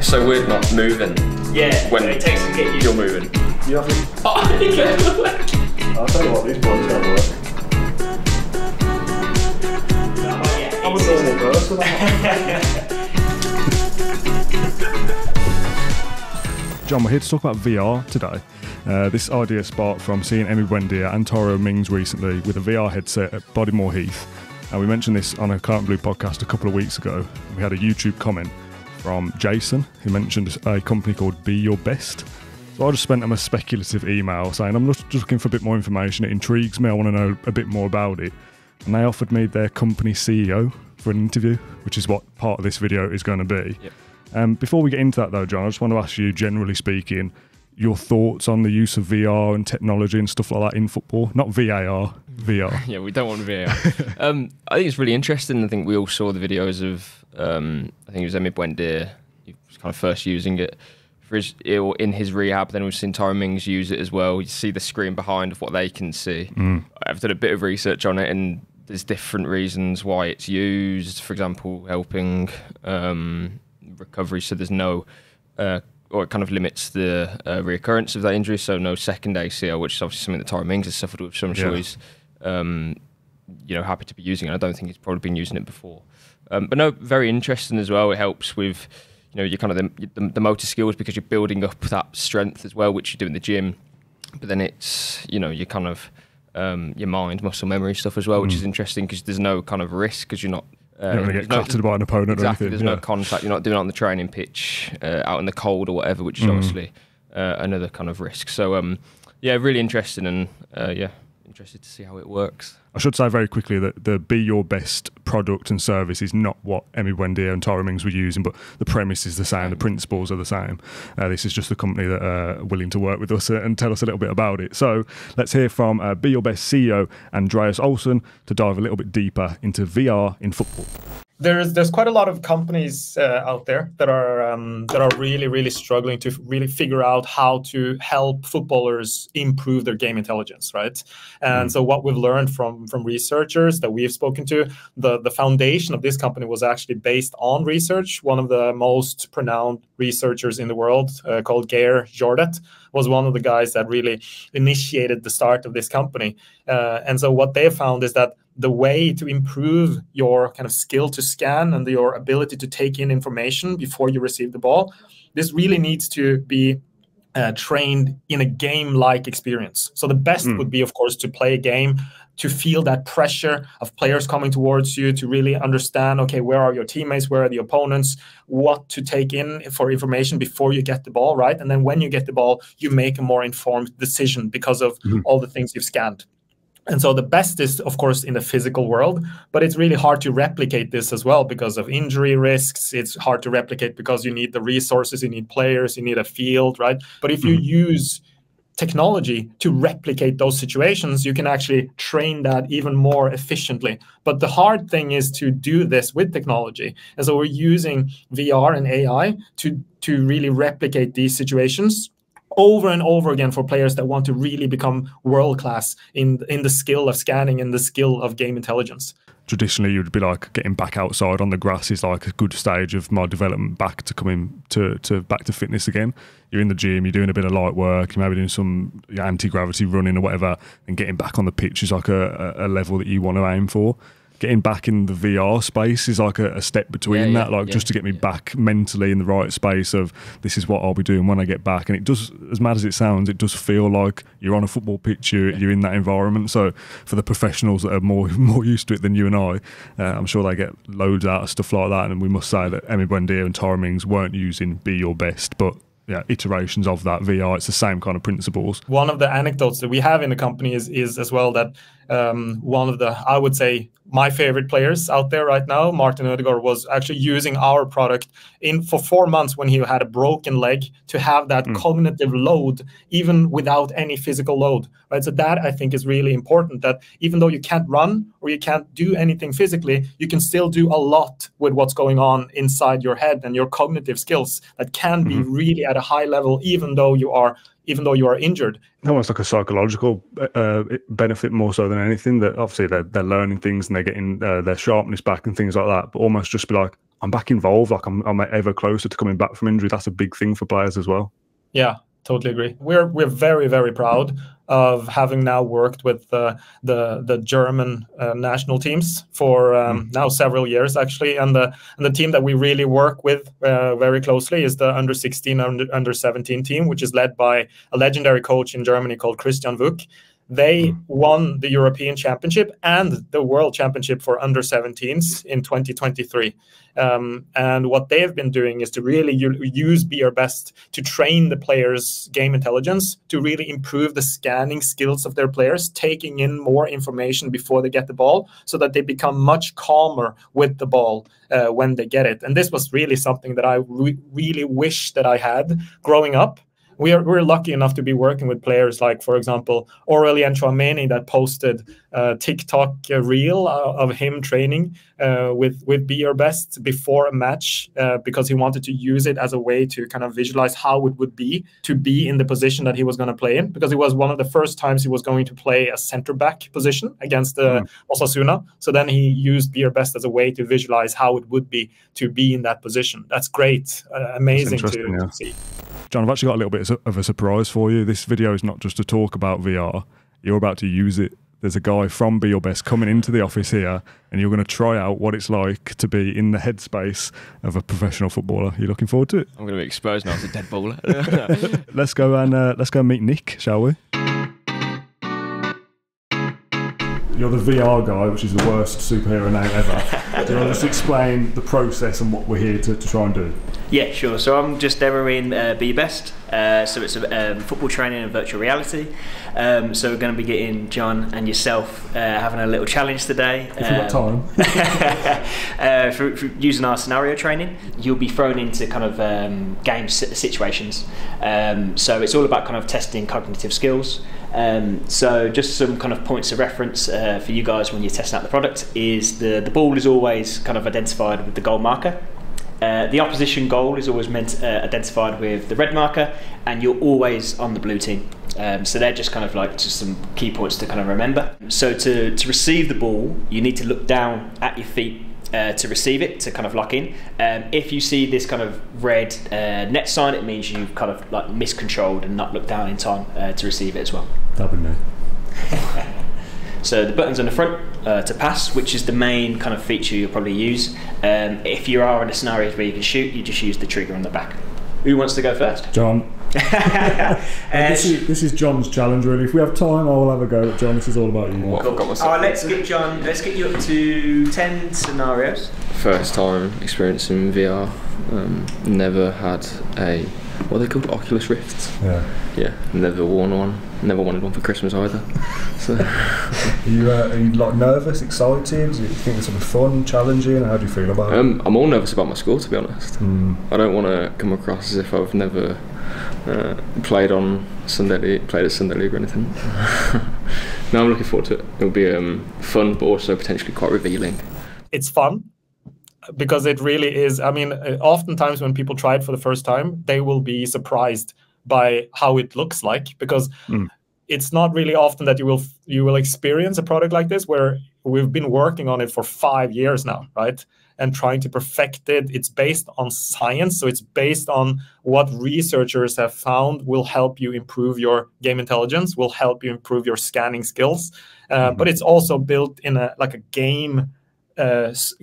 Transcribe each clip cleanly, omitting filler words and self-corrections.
So we're not moving. Yeah, when it takes some getting used you're moving. You have to, Oh, I'll tell you what, these buttons don't work. I'm a normal person. John, we're here to talk about VR today. This idea sparked from seeing Emi Buendia and Taro Mings recently with a VR headset at Bodymore Heath. And we mentioned this on a Claret Blue podcast a couple of weeks ago. We had a YouTube comment from Jason who mentioned a company called Be Your Best. So I just sent them a speculative email saying I'm just looking for a bit more information. It intrigues me. I want to know a bit more about it. And they offered me their company CEO for an interview, which is what part of this video is going to be. Yep. Before we get into that though, John, I just want to ask you, generally speaking, your thoughts on the use of VR and technology and stuff like that in football. Not VAR, VR. Yeah, we don't want VAR. I think it's really interesting. I think we all saw the videos of, I think it was Emi Buendia, he was kind of first using it for in his rehab. Then we've seen Taro Mings use it as well. You see the screen behind of what they can see. I've done a bit of research on it, and there's different reasons why it's used. For example, helping recovery, so there's no, or it kind of limits the reoccurrence of that injury, so no second ACL, which is obviously something that Taro Mings has suffered with, so I'm sure he's happy to be using it. I don't think he's probably been using it before. But no, very interesting as well. It helps with, your kind of the motor skills, because you're building up that strength as well, which you do in the gym. But then it's, your kind of, your mind, muscle memory stuff as well, which is interesting because there's no kind of risk, because you're not... You're not going to get clattered by an opponent exactly, or anything. There's no contact. You're not doing it on the training pitch, out in the cold or whatever, which is obviously another kind of risk. So, yeah, really interesting, and interested to see how it works. I should say very quickly that the Be Your Best product and service is not what Emi Buendia and Taro Mings were using, but the premise is the same, the principles are the same. This is just a company that are willing to work with us and tell us a little bit about it. So let's hear from Be Your Best CEO Andreas Olsson to dive a little bit deeper into VR in football. There's quite a lot of companies out there that are really struggling to really figure out how to help footballers improve their game intelligence, right? And so what we've learned from researchers that we've spoken to, the foundation of this company was actually based on research. One of the most renowned researchers in the world, called Geir Jordet, was one of the guys that really initiated the start of this company. And so what they found is that the way to improve your kind of skill to scan and your ability to take in information before you receive the ball, this really needs to be trained in a game-like experience. So the best would be, of course, to play a game, to feel that pressure of players coming towards you, to really understand, okay, where are your teammates, where are the opponents, what to take in for information before you get the ball, right? And then when you get the ball, you make a more informed decision because of all the things you've scanned. And so the best is, of course, in the physical world, but it's really hard to replicate this as well because of injury risks. It's hard to replicate because you need the resources, you need players, you need a field, right? But if you use technology to replicate those situations, you can actually train that even more efficiently. But the hard thing is to do this with technology. And so we're using VR and AI to really replicate these situations over and over again for players that want to really become world-class in the skill of scanning and the skill of game intelligence. Traditionally, you'd be like getting back outside on the grass is like a good stage of my development back to coming to back to fitness again. You're in the gym, you're doing a bit of light work, you may be doing some anti-gravity running or whatever, and getting back on the pitch is like a level that you want to aim for. Getting back in the VR space is like a step between just to get me back mentally in the right space of this is what I'll be doing when I get back. And it does, as mad as it sounds, it does feel like you're on a football pitch, you're in that environment. So for the professionals that are more used to it than you and I'm sure they get loads out of stuff like that. And we must say that Emi Buendia and Taro Mings weren't using Be Your Best, but iterations of that VR. It's the same kind of principles. One of the anecdotes that we have in the company is as well that one of the, I would say, my favorite players out there right now, Martin Ødegaard, was actually using our product for 4 months when he had a broken leg to have that cognitive load, even without any physical load. Right? So that I think is really important, that even though you can't run or you can't do anything physically, you can still do a lot with what's going on inside your head and your cognitive skills that can be really at a high level, even though you are even though you are injured. Almost like a psychological benefit more so than anything. That obviously they're learning things and they're getting their sharpness back and things like that. But almost just be like, I'm back involved. Like I'm ever closer to coming back from injury. That's a big thing for players as well. Yeah, totally agree. We're very, very proud of having now worked with the German national teams for now several years actually, and the team that we really work with very closely is the under 16 under 17 team, which is led by a legendary coach in Germany called Christian Wuck. They won the European Championship and the World Championship for under 17s in 2023. And what they have been doing is to really use Be Your Best to train the players' game intelligence, to really improve the scanning skills of their players, taking in more information before they get the ball so that they become much calmer with the ball when they get it. And this was really something that I really wish that I had growing up. We're lucky enough to be working with players like, for example, Aurelien Tchouameni, that posted a TikTok reel of him training with Be Your Best before a match because he wanted to use it as a way to kind of visualize how it would be to be in the position that he was going to play in, because it was one of the first times he was going to play a center back position against Osasuna. So then he used Be Your Best as a way to visualize how it would be to be in that position. That's great. Amazing to see. John, I've actually got a little bit of a surprise for you. This video is not just to talk about VR. You're about to use it. There's a guy from Be Your Best coming into the office here, and you're going to try out what it's like to be in the headspace of a professional footballer. Are you looking forward to it? I'm going to be exposed now as a dead baller. Let's go and meet Nick, shall we? You're the VR guy, which is the worst superhero name ever. Do you want to just explain the process and what we're here to try and do? Yeah, sure. So I'm just demoing Be Your Best. So it's a football training and virtual reality. So we're going to be getting John and yourself having a little challenge today. If you've got time. For using our scenario training, you'll be thrown into kind of game situations. So it's all about kind of testing cognitive skills. So just some kind of points of reference for you guys when you're testing out the product is the ball is always kind of identified with the goal marker. The opposition goal is always identified with the red marker, and you're always on the blue team. So they're just kind of like just some key points to kind of remember. So to receive the ball, you need to look down at your feet to receive it, to kind of lock in. If you see this kind of red net sign, it means you've kind of like miscontrolled and not looked down in time to receive it as well. That'd be me. So the button's on the front to pass, which is the main kind of feature you'll probably use. If you are in a scenario where you can shoot, you just use the trigger on the back. Who wants to go first? John. This is John's challenge, really. If we have time, I will have a go at John. This is all about you. Cool. Let's get John. Let's get you up to 10 scenarios. First time experiencing VR. Never had a, what are they called? Oculus Rifts. Yeah. Never worn one. Never wanted one for Christmas either. So. Are you like nervous, excited? Do you think it's sort of fun, challenging? How do you feel about it? I'm all nervous about my score, to be honest. I don't want to come across as if I've never played at Sunday League or anything. No, I'm looking forward to it. It'll be fun, but also potentially quite revealing. It's fun because it really is. I mean, oftentimes when people try it for the first time, they will be surprised by how it looks like, because it's not really often that you will experience a product like this, where we've been working on it for 5 years now, right? And trying to perfect it. It's based on science, so it's based on what researchers have found will help you improve your game intelligence, will help you improve your scanning skills. But it's also built in a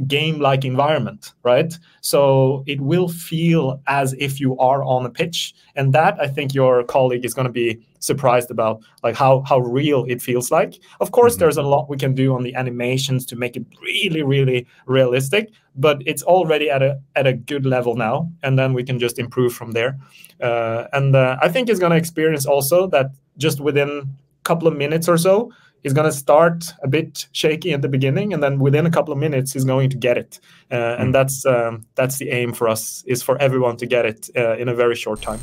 game-like environment, right? So it will feel as if you are on a pitch, and that I think your colleague is going to be surprised about, like how real it feels like. Of course, there's a lot we can do on the animations to make it really, really realistic, but it's already at a good level now, and then we can just improve from there. And I think he's going to experience also that just within a couple of minutes or so, he's going to start a bit shaky at the beginning, and then within a couple of minutes, he's going to get it. And that's the aim for us, is for everyone to get it in a very short time.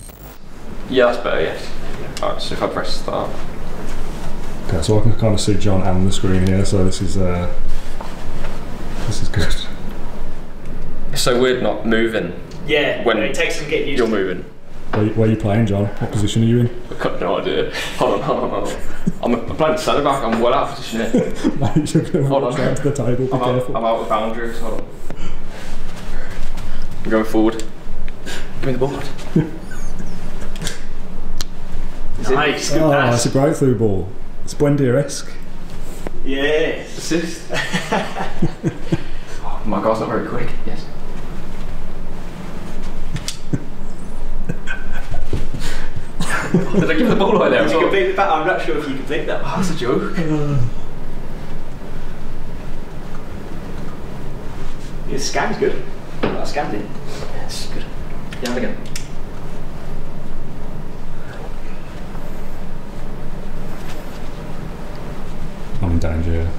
Yeah, that's better, yes. Alright, so if I press start. Okay, so I can kind of see John and the screen here, so this is good. So we're not moving. Yeah, when it takes some getting used you're to. moving. Where are you playing, John? What position are you in? I've got no idea. Hold on. I'm playing centre back. I'm well out of position here. Mate, you're going Hold on. to the table. Be careful. I'm out of boundaries. Hold on. I'm going forward. Give me the ball. Nice, good pass. It's a great through ball. It's Buendia-esque. Yes. Assist. Oh, my God's not very quick. Yes. Did I give the ball away there? Did you complete the back? I'm not sure if you complete that. Oh, that's a joke. Your scam's good. That scammed it. Yes, good. Yeah, again. I'm in danger, yeah.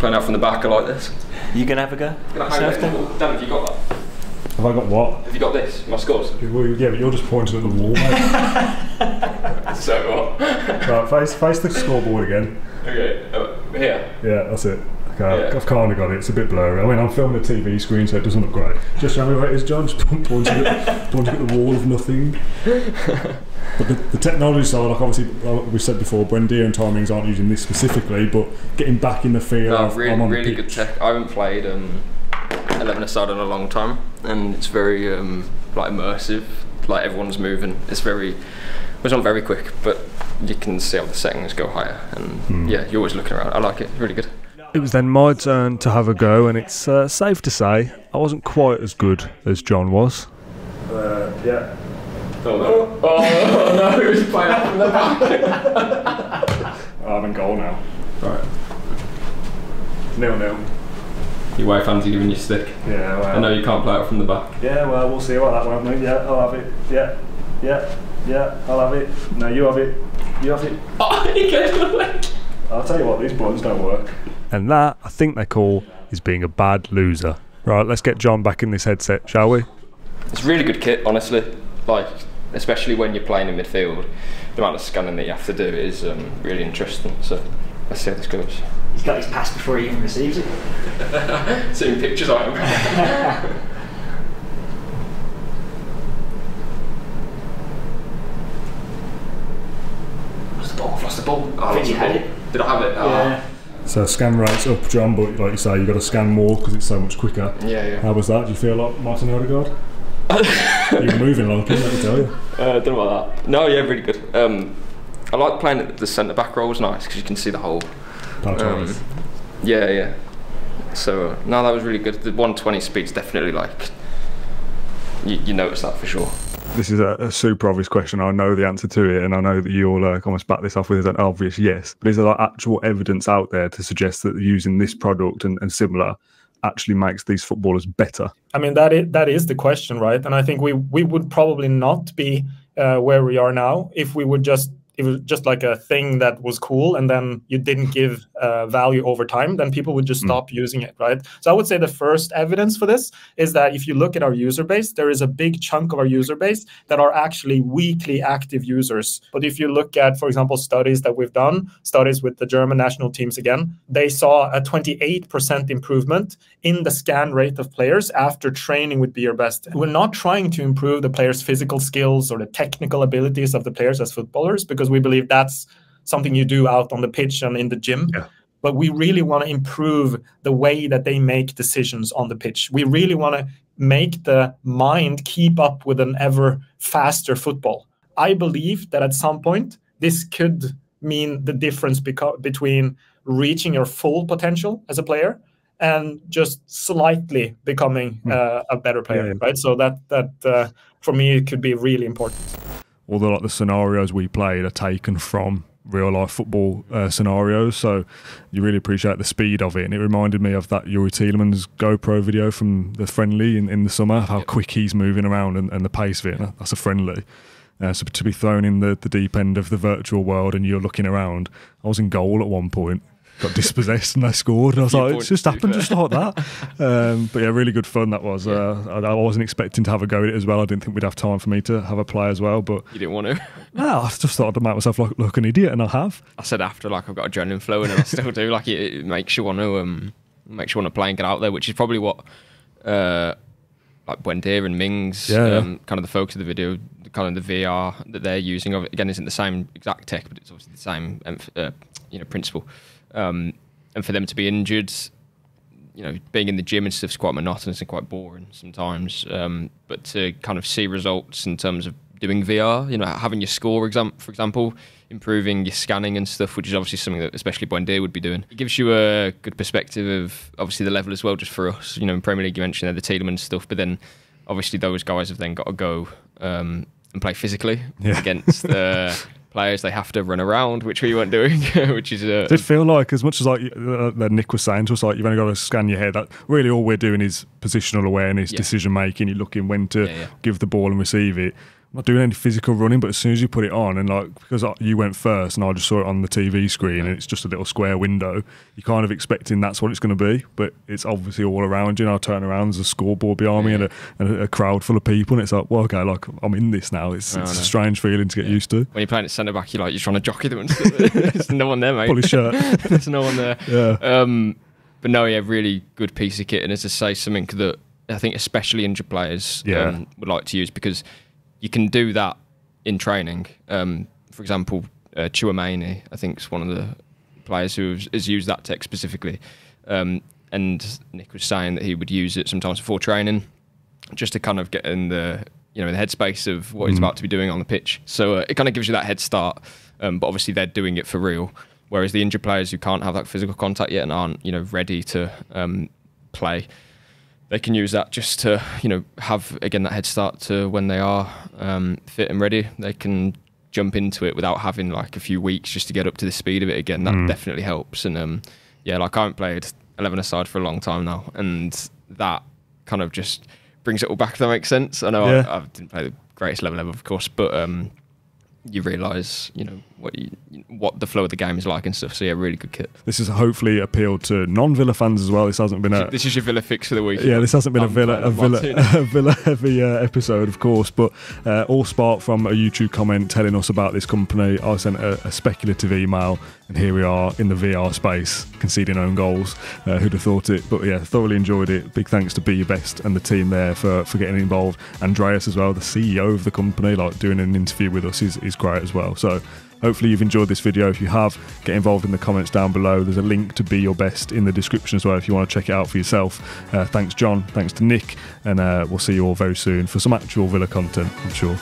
Playing out from the back, I like this. You gonna have a go? Dan, have you got that? Have I got what? Have you got this? My scores? Well, yeah, but you're just pointing at the wall, mate. So what? Right, face the scoreboard again. Okay, here. Yeah, that's it. Okay, Yeah. I've kind of got it. It's a bit blurry. I mean, I'm filming a TV screen, so it doesn't look great. Just show me where it is, John. Just pointing at the wall of nothing. But the technology side, like obviously, like we said before, Buendia and Tyrone Mings aren't using this specifically, but getting back in the field. No, really, I'm on really the good pitch. tech. I haven't played 11-a-side in a long time, and it's very like immersive. Like everyone's moving. It's not very quick, but you can see how the settings go higher, and yeah, you're always looking around. I like it. It's really good. It was then my turn to have a go, and it's safe to say I wasn't quite as good as John was. Yeah. Oh no! Oh no! He was playing out from the back. I'm in goal now. Right. 0-0. Your wife fancy giving you stick. Yeah, well. I know you can't play out from the back. Yeah, well, we'll see what that won't mean. Yeah, I'll have it. Yeah, I'll have it. No, you have it. You have it. Oh, he gets the leg. I'll tell you what, these buttons don't work. And that, I think they call, is being a bad loser. Right, let's get John back in this headset, shall we? It's a really good kit, honestly. Like, especially when you're playing in midfield, the amount of scanning that you have to do is really interesting. So let's see how this goes. He's got his pass before he even receives it. Seeing pictures of him. Lost the ball. Oh, I think you had it. Did I have it? Yeah. So scan rate's up, John, but like you say, you've got to scan more because it's so much quicker. Yeah. How was that? Do you feel like Martin Odegaard? You're moving along, let me tell you. Don't know about that. No, yeah, really good. I like playing at the centre back role. It's nice because you can see the whole. Yeah. So no, that was really good. The 120 speed's definitely like you notice that for sure. This is a super obvious question. I know the answer to it, and I know that you'll almost back this off with an obvious yes. But is there like actual evidence out there to suggest that using this product and similar actually makes these footballers better? I mean, that is the question, right? And I think we would probably not be where we are now if we would it was just like a thing that was cool, and then you didn't give value over time, then people would just stop using it, right? So I would say the first evidence for this is that if you look at our user base, there is a big chunk of our user base that are actually weekly active users. But if you look at, for example, studies that we've done, studies with the German national teams again, they saw a 28% improvement in the scan rate of players after training with Be Your Best. We're not trying to improve the players' physical skills or the technical abilities of the players as footballers, because we believe that's something you do out on the pitch and in the gym. Yeah. But we really want to improve the way that they make decisions on the pitch. We really want to make the mind keep up with an ever faster football. I believe that at some point, this could mean the difference between reaching your full potential as a player and just slightly becoming a better player, right? So that for me, it could be really important. Although like the scenarios we played are taken from real life football scenarios, so you really appreciate the speed of it. And it reminded me of that Yuri Tielemans GoPro video from the friendly in the summer, how quick he's moving around and the pace of it. And that's a friendly. So to be thrown in the deep end of the virtual world and you're looking around, I was in goal at one point, got dispossessed and I scored, and I was like, it's just happened just like that. But yeah, really good fun that was. I wasn't expecting to have a go at it as well. I didn't think we'd have time for me to have a play as well, but You didn't want to? no, I just thought I'd make myself look an idiot, and I have. I said after, like, I've got adrenaline flowing, and I still do. Like, it makes you want to play and get out there, which is probably what like like Buendia and Mings, kind of the focus of the video, kind of the VR that they're using. Again, isn't the same exact tech, but it's obviously the same principle. And for them to be injured, being in the gym and stuff is quite monotonous and quite boring sometimes. But to kind of see results in terms of doing VR, having your score, for example, improving your scanning and stuff, which is obviously something that especially Buendia would be doing. It gives you a good perspective of obviously the level as well, just for us. In Premier League, you mentioned there the Tielemans stuff, but then obviously those guys have then got to go and play physically against players. They have to run around, which we weren't doing, which is... Did it feel like, as much as like Nick was saying to us, like you've only got to scan your head, that really all we're doing is positional awareness, decision making, you're looking when to give the ball and receive it. I'm not doing any physical running, but as soon as you put it on, and like because you went first and I just saw it on the TV screen and it's just a little square window, you're kind of expecting that's what it's going to be, but it's obviously all around you. And I turn around, there's a scoreboard behind me and a crowd full of people, and it's like, well, okay, like I'm in this now. It's a strange feeling to get used to. When you're playing at centre back, you're trying to jockey them and stuff. There's no one there, mate. Pull his shirt. There's no one there. Yeah. But no, really good piece of kit, and as I say, something that I think especially injured players would like to use, because you can do that in training. For example, Chouameni, I think, is one of the players who has used that tech specifically. And Nick was saying that he would use it sometimes before training, just to kind of get in the the headspace of what he's about to be doing on the pitch. So it kind of gives you that head start. But obviously they're doing it for real. Whereas the injured players who can't have that physical contact yet and aren't ready to play, they can use that just to, have, again, that head start to when they are fit and ready. They can jump into it without having like a few weeks just to get up to the speed of it again. That definitely helps. And like I haven't played 11-a-side for a long time now, and that kind of just brings it all back, if that makes sense. I know I didn't play the greatest level ever, of course, but you realise, what the flow of the game is like and stuff. So really good kit. This has hopefully appealed to non-Villa fans as well. This hasn't been this is your Villa fix for the week. Yeah, this hasn't been a Villa heavy episode, of course. But all sparked from a YouTube comment telling us about this company. I sent a speculative email, and here we are in the VR space, conceding own goals. Who'd have thought it? But thoroughly enjoyed it. Big thanks to Be Your Best and the team there for getting involved. Andreas as well, the CEO of the company, like doing an interview with us is great as well. So hopefully you've enjoyed this video. If you have, get involved in the comments down below. There's a link to Be Your Best in the description as well if you want to check it out for yourself. Thanks John, thanks to Nick, and we'll see you all very soon for some actual Villa content, I'm sure.